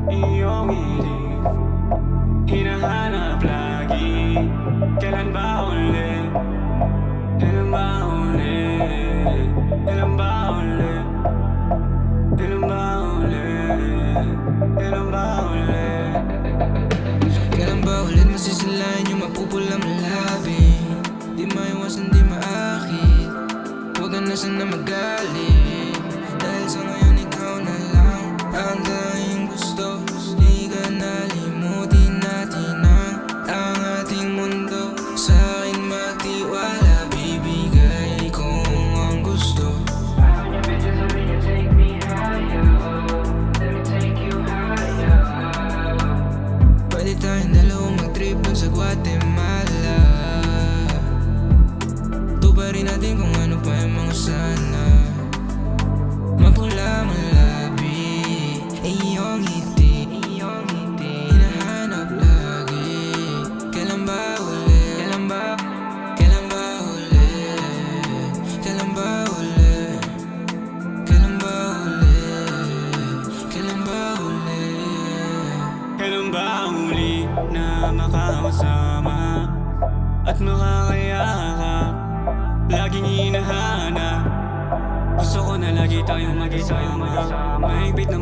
iyong ngiti, hinahanap lagi. Kailan ba uli? Kailan ba uli? Kailan ba uli? Kailan ba uli? Kailan ba uli? Kailan ba ulit masisilayan yung mapupulang malabi? Di maiwasan, di maakit. Huwag ka na sana magalit, dahil sa ngayon ikaw na lang ang tanging gusto. Di ka nalimutin natin ang ating mundo. Sa akin magtiwala, bibigay ko ang gusto. Pwede tayong dalawang mag-trip dun sa Guatemala. Tuparin natin kung ano pa yung mga sana. Mapula malabi, iyong ngiti, hinahanap lagi. Kailan ba uli? Kailan ba? Kailan ba uli? Kailan ba uli? Kailan ba uli? Kailan ba uli? Kailan ba uli na makakasama at makakayakap? Laging hinahanap, gusto ko na lagi tayong mag-isama. Mahigpit na